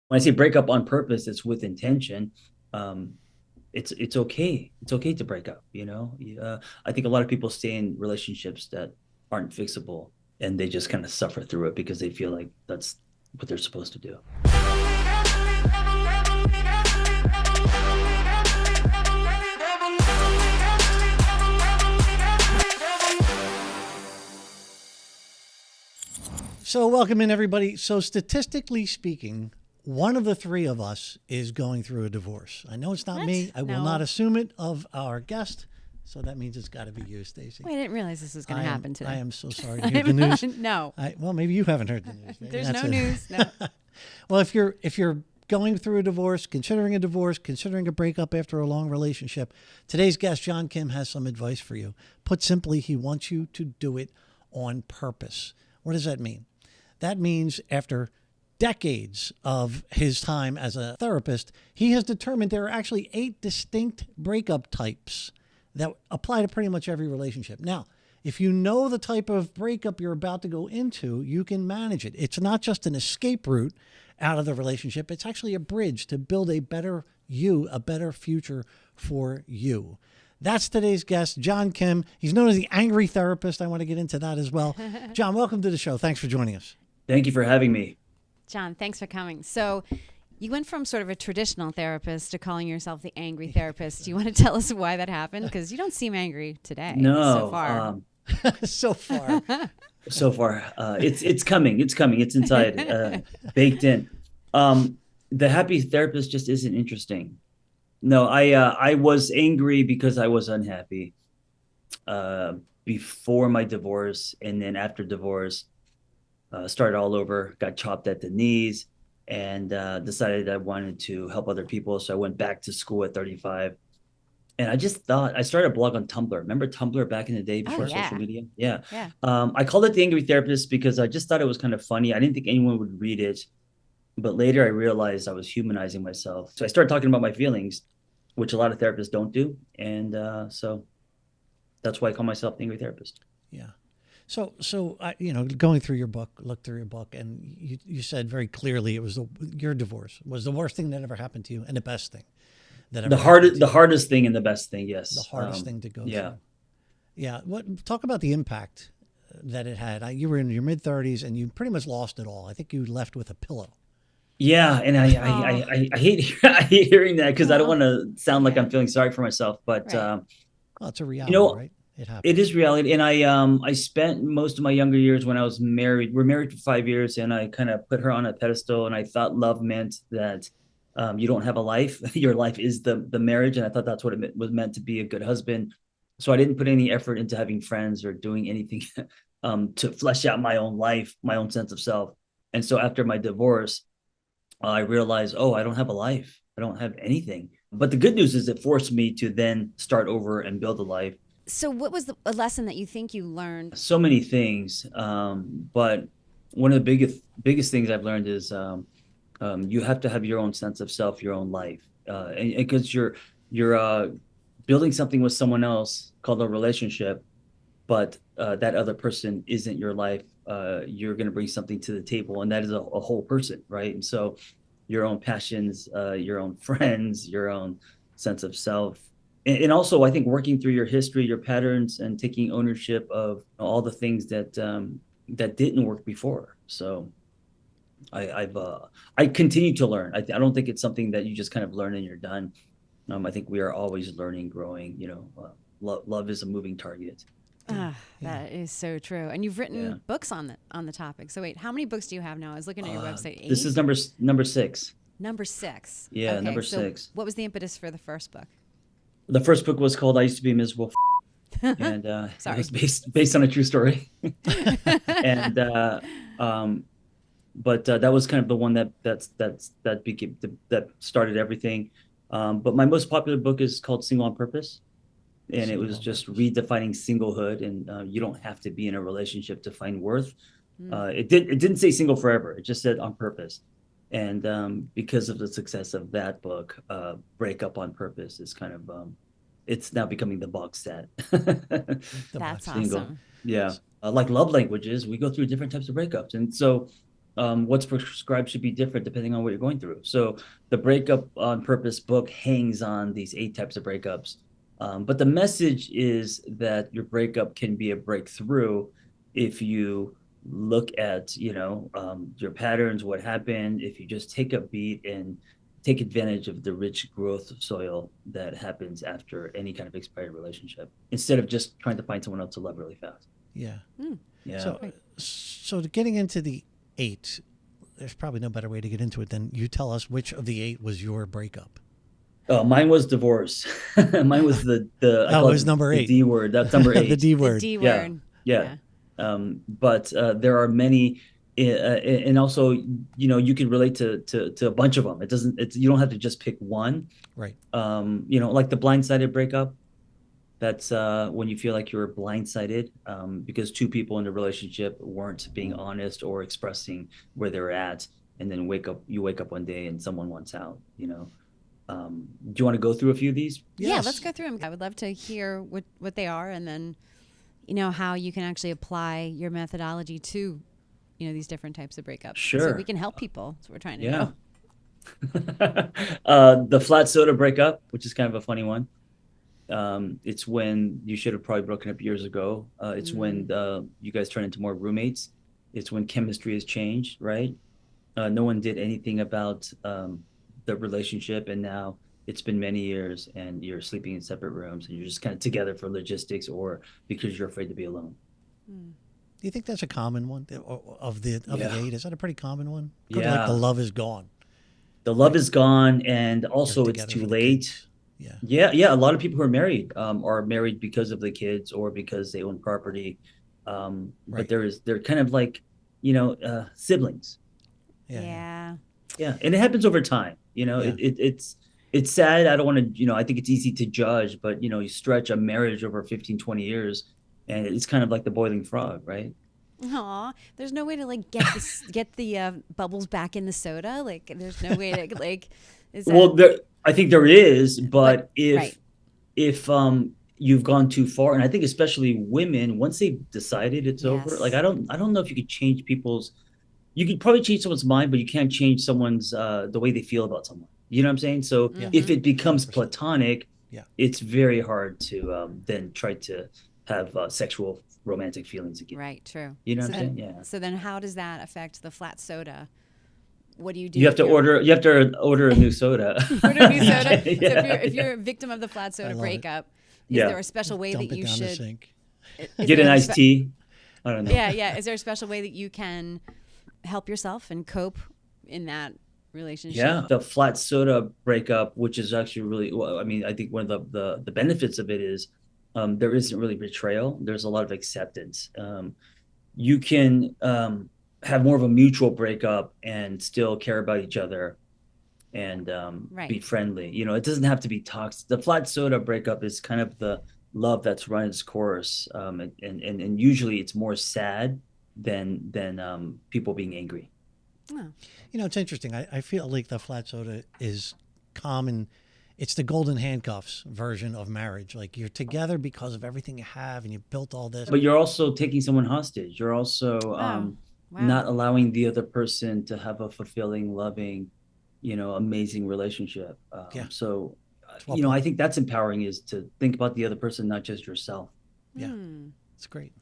when I say break up on purpose, it's with intention. Um, it's okay. It's okay to break up. I think a lot of people stay in relationships that aren't fixable, and they just kind of suffer through it because they feel like that's what they're supposed to do. So welcome in, everybody. So statistically speaking, one of the three of us is going through a divorce. I know it's not me. I will not assume it of our guest. So that means it's got to be you, Stacey. Wait, I didn't realize this was going to happen today. I am so sorry to hear the news. No. Well, maybe you haven't heard the news. There's no news. No. Well, if you're going through a divorce, considering a breakup after a long relationship, today's guest, John Kim, has some advice for you. Put simply, he wants you to do it on purpose. What does that mean? That means after decades of his time as a therapist, he has determined there are actually 8 distinct breakup types that apply to pretty much every relationship. Now, if you know the type of breakup you're about to go into, you can manage it. It's not just an escape route out of the relationship. It's actually a bridge to build a better you, a better future for you. That's today's guest, John Kim. He's known as the Angry Therapist. I want to get into that as well. John, welcome to the show. Thanks for joining us. Thank you for having me. John, thanks for coming. So you went from sort of a traditional therapist to calling yourself the Angry Therapist. Do you want to tell us why that happened? Because you don't seem angry today. No, so far. So far. It's coming. It's coming. It's inside, baked in. The happy therapist just isn't interesting. No, I was angry because I was unhappy before my divorce, and then after divorce, started all over, got chopped at the knees, and decided I wanted to help other people. So I went back to school at 35. And I just thought, I started a blog on Tumblr. Remember Tumblr back in the day before social media? Yeah. I called it The Angry Therapist because I just thought it was kind of funny. I didn't think anyone would read it. But later I realized I was humanizing myself. So I started talking about my feelings, which a lot of therapists don't do. And so that's why I call myself The Angry Therapist. Yeah. So going through your book, looked through your book, and you said very clearly it was your divorce was the worst thing that ever happened to you, and the best thing that ever the hardest thing and the best thing. Yes, the hardest thing to go through. Yeah. Talk about the impact that it had. You were in your mid-30s, and you pretty much lost it all. I think you left with a pillow. Yeah, and I hate hearing that because I don't want to sound like I'm feeling sorry for myself, but well, it's a reality, right? It is reality. And I spent most of my younger years when I was married. We're married for 5 years, and I kind of put her on a pedestal, and I thought love meant that you don't have a life. Your life is the marriage. And I thought that's what it was meant to be a good husband. So I didn't put any effort into having friends or doing anything to flesh out my own life, my own sense of self. And so after my divorce, I realized, I don't have a life. I don't have anything. But the good news is it forced me to then start over and build a life. So what was a lesson that you think you learned? So many things. But one of the biggest things I've learned is you have to have your own sense of self, your own life. And because you're building something with someone else called a relationship, but that other person isn't your life. You're going to bring something to the table, and that is a whole person, right? And so your own passions, your own friends, your own sense of self. And also, I think working through your history, your patterns, and taking ownership of all the things that didn't work before. So I continue to learn. I don't think it's something that you just kind of learn and you're done. I think we are always learning, growing. Love is a moving target. That is so true. And you've written books on the topic. So wait, how many books do you have now? I was looking at your website. 8? This is number 6. Number 6. Yeah, okay, number so 6. What was the impetus for the first book? The first book was called "I Used to Be a Miserable," and it was based on a true story. And but that was kind of the one that started everything. But my most popular book is called "Single on Purpose." And it was just redefining singlehood, and you don't have to be in a relationship to find worth. It didn't say single forever. It just said on purpose. And because of the success of that book, Breakup on Purpose is kind of it's now becoming the box set. That's awesome. Yeah, like love languages, we go through different types of breakups, and so what's prescribed should be different depending on what you're going through. So the Breakup on Purpose book hangs on these 8 types of breakups. But the message is that your breakup can be a breakthrough if you look at, your patterns, what happened, if you just take a beat and take advantage of the rich growth soil that happens after any kind of expired relationship, instead of just trying to find someone else to love really fast. Yeah. Yeah. So getting into the 8, there's probably no better way to get into it than you tell us which of the 8 was your breakup. Mine was divorce. Mine was the I Oh, call it was number the 8. D word. That's number 8. The D The word. D Yeah. word. Yeah. But there are many, and also, you can relate to a bunch of them. You don't have to just pick one. Right. Like the blind-sided breakup. That's when you feel like you're blindsided because 2 people in the relationship weren't being honest or expressing where they're at, and then you wake up one day and someone wants out. Do you want to go through a few of these? Yeah, Yes. let's go through them. I would love to hear what they are, and then how you can actually apply your methodology to these different types of breakups. So Sure. we can help people. That's what we're trying to Yeah. do. The flat soda breakup, which is kind of a funny one. It's when you should have probably broken up years ago. It's when you guys turn into more roommates. It's when chemistry has changed, right? No one did anything about the relationship, and now it's been many years, and you're sleeping in separate rooms, and you're just kind of together for logistics or because you're afraid to be alone. Do you think that's a common one of the 8? Is that a pretty common one? Kind of Yeah. like the love is gone. The love is gone, and also They're it's together too for the late. kids. Yeah. Yeah. A lot of people who are married because of the kids or because they own property. Right. But they're kind of like, siblings. Yeah. Yeah, and it happens over time. Yeah. It's sad. I don't want to, I think it's easy to judge, but you stretch a marriage over 15, 20 years, and it's kind of like the boiling frog, right? Aw, there's no way to get the bubbles back in the soda. Like, there's no way to Is that, Well, I think there is, but right. if you've gone too far, and I think especially women, once they've decided it's over, Yes. like I don't know if you could change you could probably change someone's mind, but you can't change someone's the way they feel about someone. You know what I'm saying? So if it becomes 100%. platonic, Yeah. it's very hard to then try to have sexual romantic feelings again. Right. True. You know so what I'm then, saying? Yeah. So then, how does that affect the flat soda? What do you do? You have to order a new soda. Order a new soda. Yeah. So if you're a victim of the flat soda love it. breakup, is Yeah. there a special way Dump that it you down the should sink. Get an iced tea. I don't know. Yeah. Is there a special way that you can help yourself and cope in that relationship? Yeah, the flat soda breakup, which is actually really, well, I mean, I think one of the benefits of it is there isn't really betrayal. There's a lot of acceptance. You can have more of a mutual breakup and still care about each other and Right. be friendly. It doesn't have to be toxic. The flat soda breakup is kind of the love that's run its course, and usually it's more sad than people being angry. Oh. It's interesting. I feel like the flat soda is common. It's the golden handcuffs version of marriage. Like, you're together because of everything you have, and you built all this. But you're also taking someone hostage. You're also Wow. not allowing the other person to have a fulfilling, loving, amazing relationship. Yeah. So, Well I think that's empowering, is to think about the other person, not just yourself. Yeah. It's great.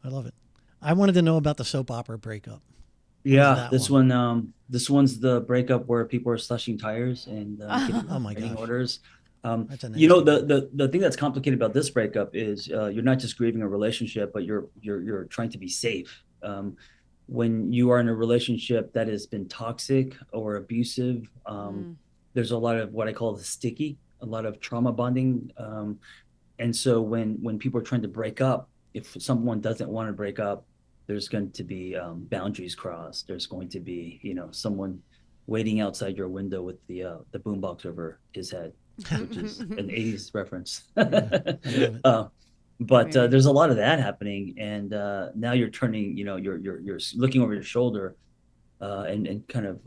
I love it. I wanted to know about the soap opera breakup. Yeah, that this this one's the breakup where people are slashing tires and getting Oh my getting gosh. orders. That's a nasty one. The thing that's complicated about this breakup is you're not just grieving a relationship, but you're trying to be safe. When you are in a relationship that has been toxic or abusive, there's a lot of what I call the sticky, a lot of trauma bonding, and so when people are trying to break up, if someone doesn't want to break up, there's going to be boundaries crossed. There's going to be, someone waiting outside your window with the boombox over his head, which is an 80s reference. But there's a lot of that happening, and now you're turning, you're looking over your shoulder, and kind of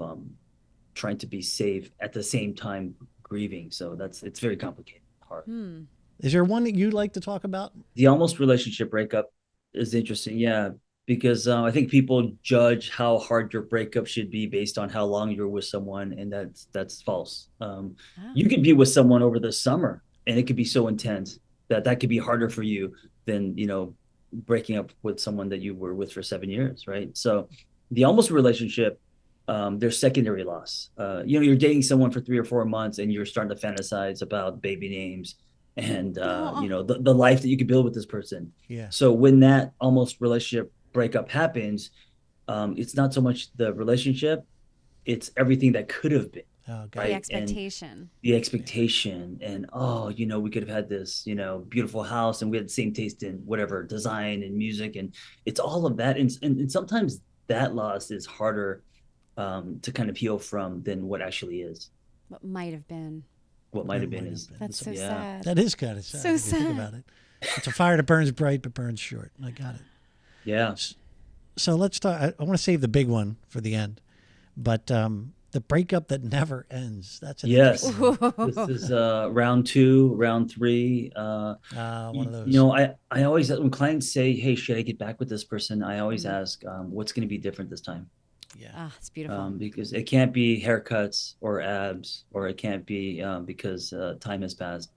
trying to be safe at the same time grieving. So it's very complicated, hard. Is there one that you'd like to talk about? The almost relationship breakup is interesting. Yeah. because I think people judge how hard your breakup should be based on how long you're with someone, and that's false. Oh, You could be with someone over the summer, and it could be so intense that that could be harder for you than breaking up with someone that you were with for 7 years, right? So the almost relationship, there's secondary loss. You're dating someone for 3 or 4 months, and you're starting to fantasize about baby names and oh, the life that you could build with this person. Yeah. So when that almost relationship breakup happens, it's not so much the relationship, it's everything that could have been, Oh, got the it. right? And expectation. the expectation, and we could have had this, beautiful house, and we had the same taste in whatever design and music, and it's all of that. And sometimes that loss is harder to kind of heal from than what actually is, What might have been. what might What have been might have is. been. That's so Yeah. sad. That is kind of sad So if you think sad. about it. It's a fire that burns bright but burns short. I got it. Yeah. So let's talk. I want to save the big one for the end, but the breakup that never ends. That's an Yes. interesting one. This is round two, round three. One of those. I always, when clients say, "Hey, should I get back with this person?" I always Mm. ask, "What's going to be different this time?" Yeah. Ah, it's beautiful. Because it can't be haircuts or abs, or it can't be because time has passed.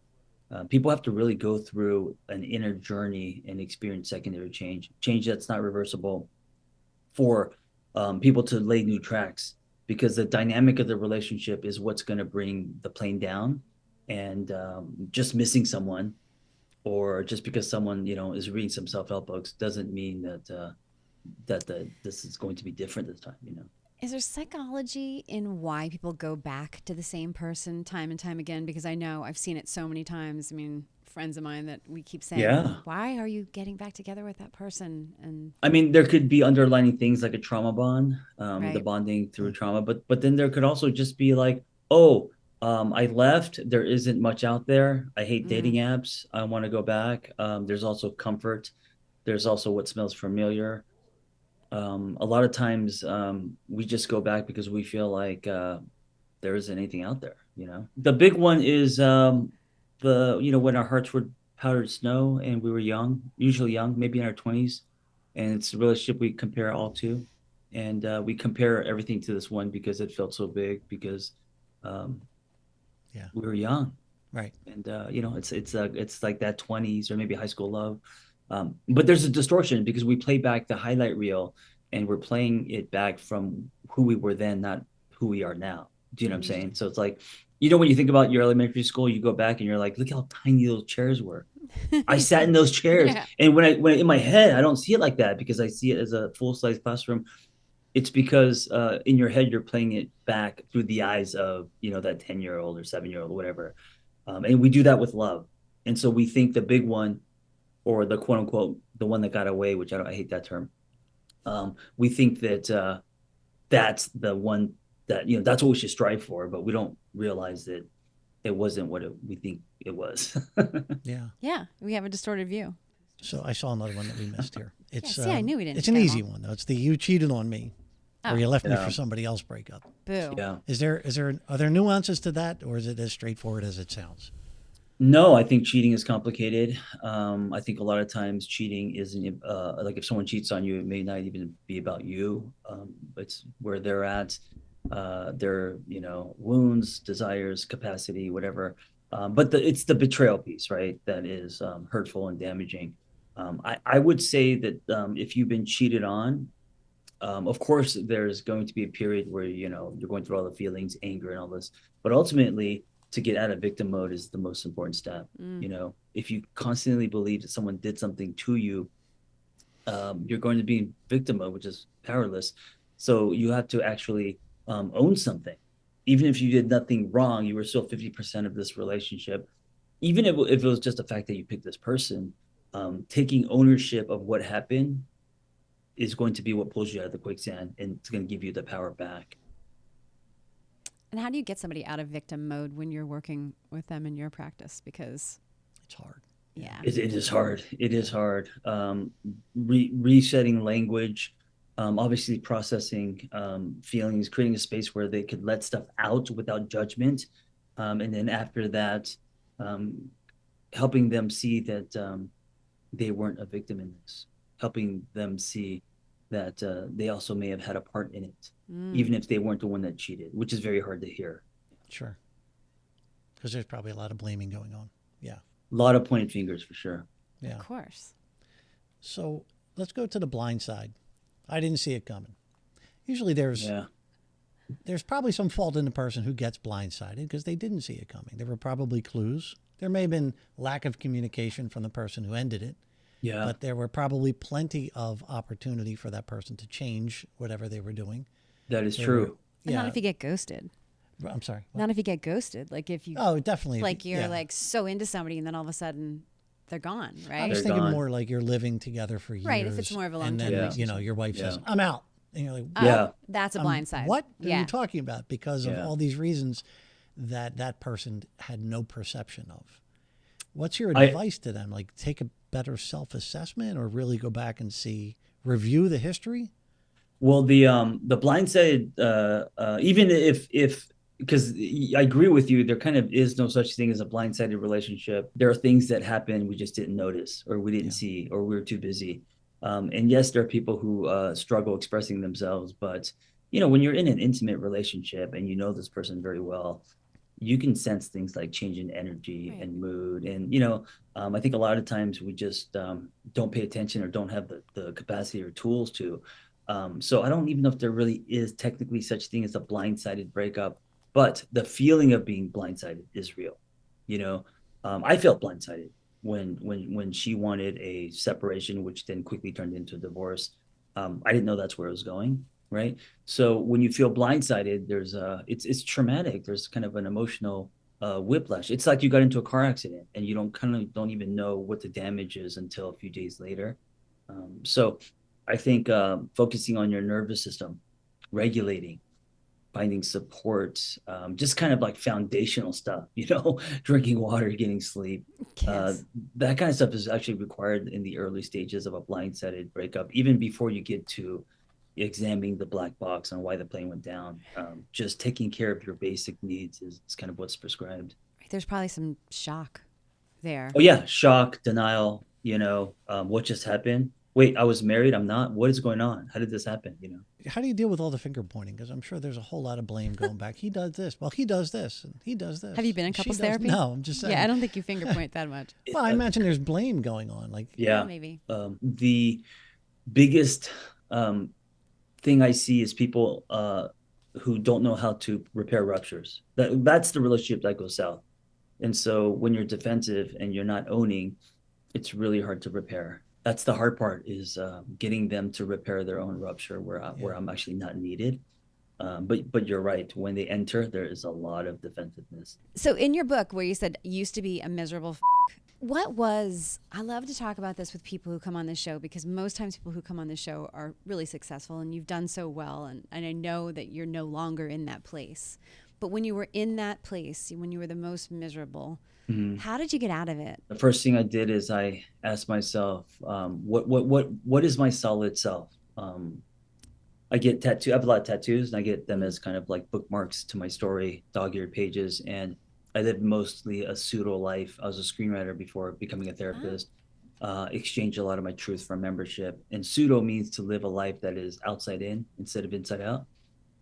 People have to really go through an inner journey and experience secondary change that's not reversible, for people to lay new tracks, because the dynamic of the relationship is what's going to bring the plane down. And just missing someone, or just because someone is reading some self-help books, doesn't mean that this is going to be different this time. Is there psychology in why people go back to the same person time and time again? Because I know I've seen it so many times. I mean, friends of mine that we keep saying, Yeah. why are you getting back together with that person? And I mean, there could be underlining things like a trauma bond, the right. bonding through trauma, but then there could also just be like, oh, I left. There isn't much out there. I hate dating Mm. apps. I want to go back. There's also comfort. There's also what smells familiar. A lot of times, we just go back because we feel like there isn't anything out there. The big one is when our hearts were powdered snow and we were young, usually young, maybe in our 20s, and it's a relationship we compare all to, and we compare everything to this one because it felt so big, because um, Yeah. we were young, Right. and it's like that 20s or maybe high school love. But there's a distortion because we play back the highlight reel, and we're playing it back from who we were then, not who we are now. Do you know what I'm saying? So it's like, when you think about your elementary school, you go back and you're like, look how tiny those chairs were. I sat in those chairs. Yeah. And when in my head, I don't see it like that because I see it as a full size classroom. It's because in your head, you're playing it back through the eyes of, that 10-year-old or 7-year-old or whatever. And we do that with love. And so we think the big one, or the quote unquote, the one that got away, which I hate that term. We think that that's the one that, that's what we should strive for, but we don't realize that it wasn't what we think it was. Yeah. Yeah. We have a distorted view. So I saw another one that we missed here. It's see, I knew we didn't It's an get easy along. one though. It's the "you cheated on me" Oh. or "you left me Yeah. for somebody else" breakup. Boo. Yeah. Are there nuances to that, or is it as straightforward as it sounds? No, I think cheating is complicated. I think a lot of times cheating isn't like, if someone cheats on you, it may not even be about you. It's where they're at, their wounds, desires, capacity, whatever. But it's the betrayal piece, right? That is hurtful and damaging. I would say that if you've been cheated on, of course, there's going to be a period where you're going through all the feelings, anger, and all this. But ultimately, to get out of victim mode is the most important step. If you constantly believe that someone did something to you, you're going to be in victim mode, which is powerless. So you have to actually own something. Even if you did nothing wrong, you were still 50% of this relationship. Even if it was just the fact that you picked this person, taking ownership of what happened is going to be what pulls you out of the quicksand, and it's going to give you the power back. And how do you get somebody out of victim mode when you're working with them in your practice? Because, It's hard. yeah. It is hard. It is hard. Resetting language, obviously processing feelings, creating a space where they could let stuff out without judgment. And then after that, helping them see that they weren't a victim in this, helping them see that they also may have had a part in it, Mm, even if they weren't the one that cheated, which is very hard to hear. Sure. Because there's probably a lot of blaming going on. Yeah. A lot of pointed fingers for sure. of Yeah. course. So let's go to the blind side. I didn't see it coming. Usually there's probably some fault in the person who gets blindsided because they didn't see it coming. There were probably clues. There may have been lack of communication from the person who ended it, Yeah, but there were probably plenty of opportunity for that person to change whatever they were doing. that is There were, true. But not yeah. if you get ghosted. I'm sorry. What? Not if you get ghosted. Like if you Oh, definitely. like you're yeah. like so into somebody and then all of a sudden they're gone, I right? was They're thinking gone. more like you're living together for years. Right, if it's more of a and long-term then, relationship. your wife says, Yeah. I'm out. And you're like, Oh, Yeah. that's a I'm- blind side. What are Yeah. you talking about? Because of Yeah. all these reasons that person had no perception of. What's your I- advice to them? Like take a better self-assessment or really go back and review the history? Well, the blindsided, even if because I agree with you, there kind of is no such thing as a blindsided relationship. There are things that happen we just didn't notice, or we didn't Yeah. see, or we were too busy. And yes, there are people who struggle expressing themselves, but when you're in an intimate relationship and you know this person very well, you can sense things like change in energy Right. and mood. And I think a lot of times we just don't pay attention or don't have the capacity or tools to. So I don't even know if there really is technically such thing as a blindsided breakup, but the feeling of being blindsided is real. You know, I felt blindsided when she wanted a separation, which then quickly turned into a divorce. I didn't know that's where it was going, right? So when you feel blindsided, it's traumatic. There's kind of an emotional whiplash. It's like you got into a car accident and you don't even know what the damage is until a few days later. So I think focusing on your nervous system, regulating, finding support, just kind of like foundational stuff, drinking water, getting sleep. Yes. That kind of stuff is actually required in the early stages of a blindsided breakup, even before you get to examining the black box on why the plane went down. Just taking care of your basic needs is kind of what's prescribed. There's probably some shock there. Oh yeah, shock, denial. What just happened? Wait, I was married. I'm not. What is going on? How did this happen? How do you deal with all the finger pointing? Because I'm sure there's a whole lot of blame going back. He does this. Well, he does this, and he does this. Have you been in and she couples does- therapy? No, I'm just saying. Yeah, I don't think you finger point that much. Well, I imagine there's blame going on. Like, Yeah. Maybe. The biggest thing I see is people who don't know how to repair ruptures. That's the relationship that goes south. And so when you're defensive and you're not owning, it's really hard to repair. That's the hard part is getting them to repair their own rupture where I'm actually not needed. But you're right. When they enter, there is a lot of defensiveness. So in your book where you said used to be a miserable I love to talk about this with people who come on this show because most times people who come on this show are really successful and you've done so well. And I know that you're no longer in that place. But when you were in that place, when you were the most miserable, how did you get out of it? The first thing I did is I asked myself, what is my solid self? I get tattoo. I have a lot of tattoos, and I get them as kind of like bookmarks to my story, dog-eared pages. And I lived mostly a pseudo life. I was a screenwriter before becoming a therapist. Exchanged a lot of my truth for membership. And pseudo means to live a life that is outside in instead of inside out.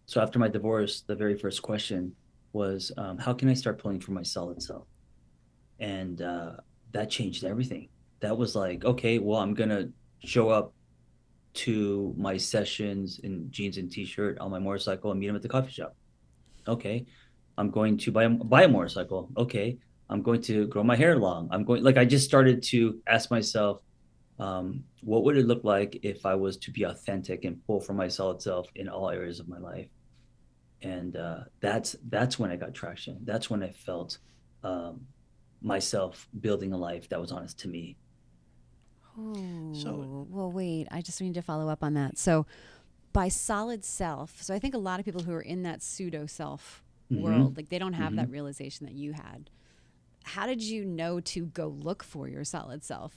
So after my divorce, the very first question was, how can I start pulling for my solid self? And that changed everything. That was like, okay, well, I'm gonna show up to my sessions in jeans and t-shirt on my motorcycle and meet him at the coffee shop. Okay, I'm going to buy a motorcycle. Okay, I'm going to grow my hair long. I just started to ask myself, what would it look like if I was to be authentic and pull for my solid self in all areas of my life? And that's when I got traction. That's when I felt myself building a life that was honest to me. Oh, well, wait, I just need to follow up on that. So by solid self, so I think a lot of people who are in that pseudo self world, like they don't have that realization that you had. How did you know to go look for your solid self?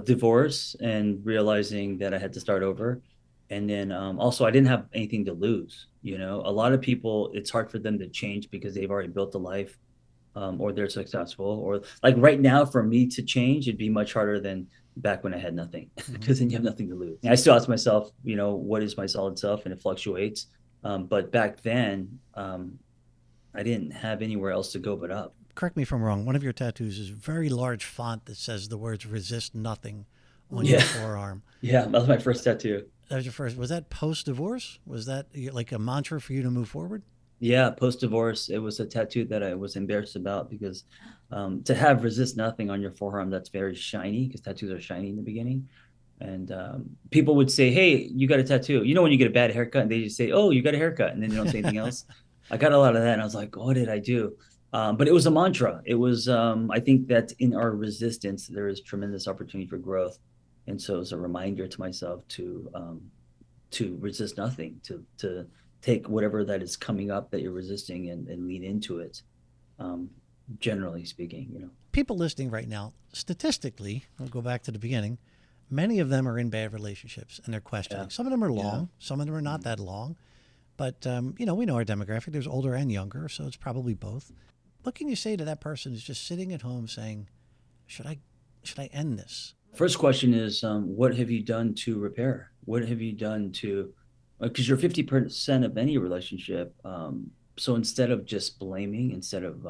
Divorce and realizing that I had to start over. And then also I didn't have anything to lose. A lot of people, it's hard for them to change because they've already built a life, or they're successful, or like right now for me to change, it'd be much harder than back when I had nothing, because then you have nothing to lose. And I still ask myself, what is my solid self, and it fluctuates. But back then, I didn't have anywhere else to go but up. Correct me if I'm wrong. One of your tattoos is very large font that says the words "resist nothing" on your Yeah. forearm. Yeah, that was my first tattoo. That was your first. Was that post divorce? Was that like a mantra for you to move forward? Yeah, post divorce, it was a tattoo that I was embarrassed about because to have resist nothing on your forearm, that's very shiny, because tattoos are shiny in the beginning. And people would say, "Hey, you got a tattoo." When you get a bad haircut and they just say, "Oh, you got a haircut," and then they don't say anything else. I got a lot of that, and I was like, "What did I do?" But it was a mantra. It was, I think that in our resistance, there is tremendous opportunity for growth, and so it was a reminder to myself to resist nothing, to take whatever that is coming up that you're resisting, and lean into it. Um, Generally speaking. People listening right now, statistically, we'll go back to the beginning. Many of them are in bad relationships and they're questioning. Yeah. Some of them are long, Yeah. some of them are not that long. But, we know our demographic. There's older and younger, so it's probably both. What can you say to that person who's just sitting at home saying, should I end this? First question is, what have you done to repair? What have you done to, because you're 50% of any relationship. So instead of just blaming, instead of,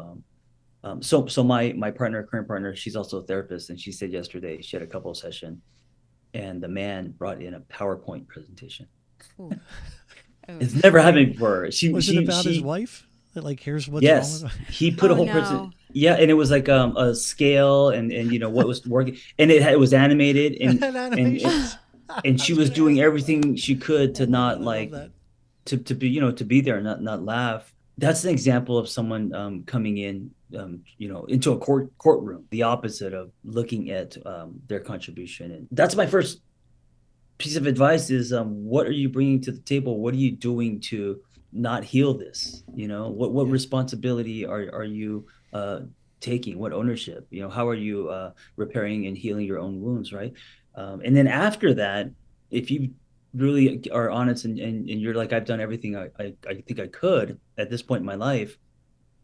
so my partner, current partner, she's also a therapist, and she said yesterday she had a couple session, and the man brought in a PowerPoint presentation. Ooh. Oh. It's never happened before. Was it about his wife? That, like, here's what's Yes, wrong with he put a Oh, whole no. yeah, and it was like a scale, and what was working, and it was animated, and That and animation. and she was doing everything she could Oh to my not God, I love like that. to be to be there, not laugh. That's an example of someone coming in, into a courtroom, the opposite of looking at their contribution. And that's my first piece of advice is, what are you bringing to the table? What are you doing to not heal this? What Yeah. responsibility are you taking? What ownership? How are you repairing and healing your own wounds, right? And then after that, if you really are honest, and you're like, I've done everything I think I could at this point in my life,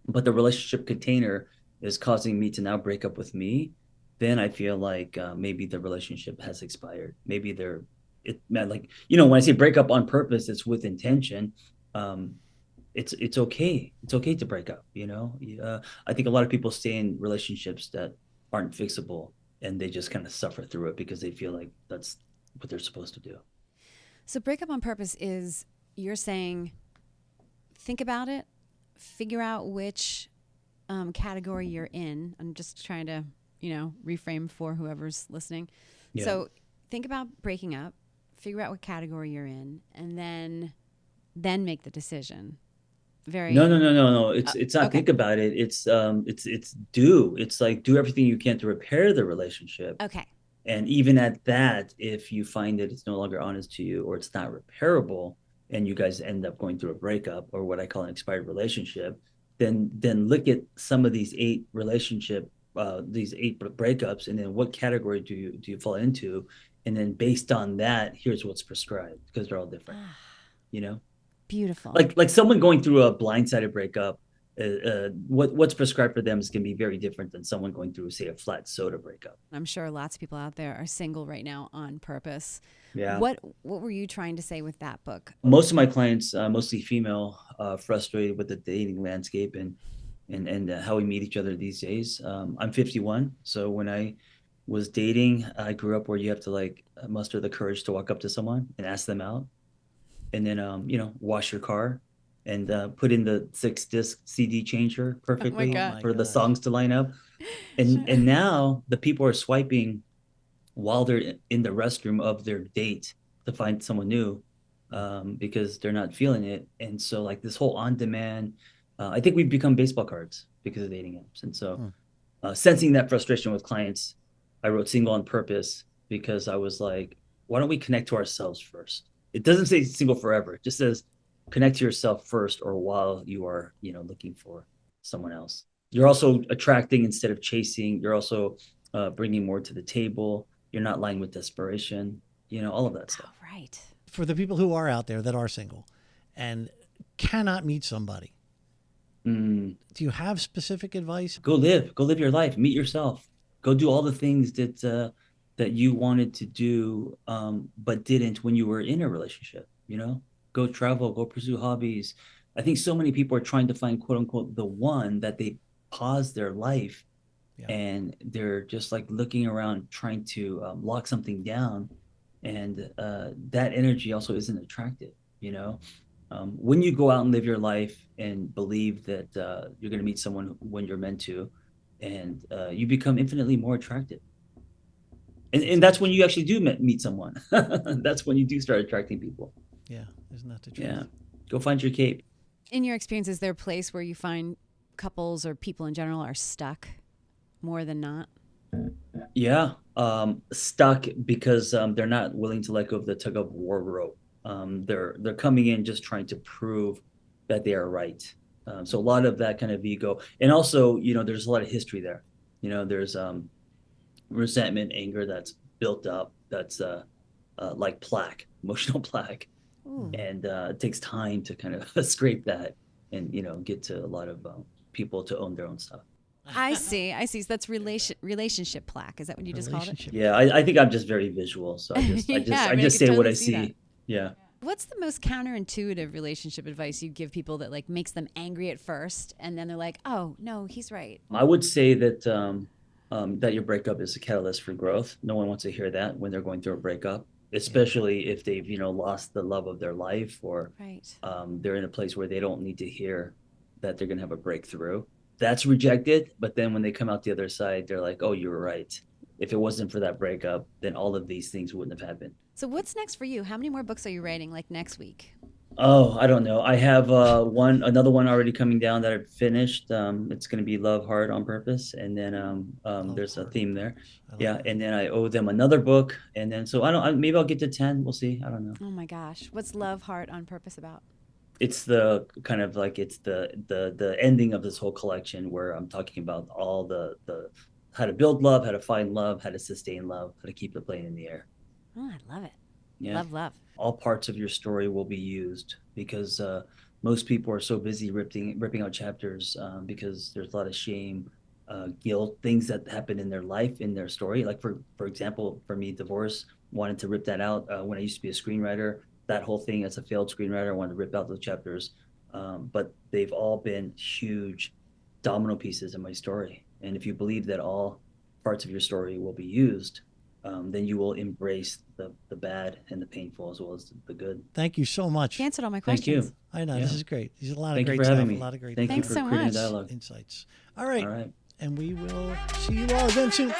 but the relationship container is causing me to now break up with me, then I feel like maybe the relationship has expired. Maybe man, like, when I say break up on purpose, it's with intention. Um, it's okay. It's okay to break up. I think a lot of people stay in relationships that aren't fixable, and they just kind of suffer through it because they feel like that's what they're supposed to do. So breakup on purpose is, you're saying, think about it, figure out which category you're in. I'm just trying to, reframe for whoever's listening. Yeah. So think about breaking up, figure out what category you're in, and then make the decision. Very No. It's not okay. think about it. It's do. It's like, do everything you can to repair the relationship. Okay. And even at that, if you find that it's no longer honest to you, or it's not repairable, and you guys end up going through a breakup, or what I call an expired relationship, then look at some of these these eight breakups, and then what category do you fall into, and then based on that, here's what's prescribed, because they're all different. You know, Beautiful. like someone going through a blindsided breakup, what's prescribed for them is going to be very different than someone going through, say, a flat soda breakup. I'm sure lots of people out there are single right now on purpose. Yeah. What were you trying to say with that book? Most of my clients, mostly female, frustrated with the dating landscape, and how we meet each other these days. I'm 51, so when I was dating, I grew up where you have to like muster the courage to walk up to someone and ask them out, and then wash your car, and put in the 6-disc CD changer perfectly God. for the gosh. songs to line up. And now the people are swiping while they're in the restroom of their date to find someone new, because they're not feeling it. And so, like, this whole on demand, I think we've become baseball cards because of dating apps. And so, sensing that frustration with clients, I wrote Single on Purpose, because I was like, why don't we connect to ourselves first? It doesn't say single forever. It just says connect to yourself first, or while you are, looking for someone else. You're also attracting instead of chasing. You're also bringing more to the table. You're not lying with desperation, all of that stuff. Oh, right. For the people who are out there that are single and cannot meet somebody, do you have specific advice? Go live your life, meet yourself, go do all the things that that you wanted to do, but didn't when you were in a relationship, you know? Go travel, go pursue hobbies. I think so many people are trying to find quote unquote the one that they pause their life Yeah. and they're just like looking around trying to lock something down. And that energy also isn't attractive, you know? When you go out and live your life and believe that you're going to meet someone when you're meant to, and you become infinitely more attractive. And that's when you actually do meet someone. That's when you do start attracting people. Yeah. Isn't that the truth? Yeah. Go find your cape. In your experience, is there a place where you find couples or people in general are stuck more than not? Yeah. Stuck because they're not willing to let go of the tug of war rope. They're coming in just trying to prove that they are right. So a lot of that kind of ego, and also, you know, there's a lot of history there. You know, there's resentment, anger that's built up. That's like plaque, emotional plaque, Ooh. and it takes time to kind of scrape that, and you know, get to a lot of people to own their own stuff. I see. So that's relationship plaque. Is that what you just called it? Relationship. Yeah, I think I'm just very visual, so Yeah, I mean, just could say what totally I see see. that. Yeah. What's the most counterintuitive relationship advice you give people that like makes them angry at first, and then they're like, "Oh no, he's right." I would say that that your breakup is a catalyst for growth. No one wants to hear that when they're going through a breakup, especially if they've, you know, lost the love of their life, or Right. they're in a place where they don't need to hear that they're going to have a breakthrough. That's rejected. But then when they come out the other side, they're like, oh, you were right. If it wasn't for that breakup, then all of these things wouldn't have happened. So what's next for you? How many more books are you writing like next week? Oh, I don't know. I have another one already coming down that I've finished. It's going to be Love Hard on Purpose, and then there's a Hard theme on there. Purpose. I like Yeah, that. and then I owe them another book, and then so maybe I'll get to 10. We'll see. I don't know. Oh my gosh. What's Love Heart on Purpose about? It's the kind of like it's the ending of this whole collection where I'm talking about all the how to build love, how to find love, how to sustain love, how to keep the plane in the air. Oh, I love it. Yeah. Love. All parts of your story will be used because most people are so busy ripping out chapters because there's a lot of shame, guilt, things that happen in their life, in their story. Like for example, for me, divorce, wanted to rip that out when I used to be a screenwriter. That whole thing as a failed screenwriter, I wanted to rip out those chapters, but they've all been huge domino pieces in my story. And if you believe that all parts of your story will be used, then you will embrace the bad and the painful as well as the good. Thank you so much. You answered all my Thank questions. you. I know, Yeah. this is great. These are a lot Thank of you great for stuff. having me. A lot of great Thank Thanks you so for creating much. a dialogue. insights. All right. All right. And we will see you all again soon.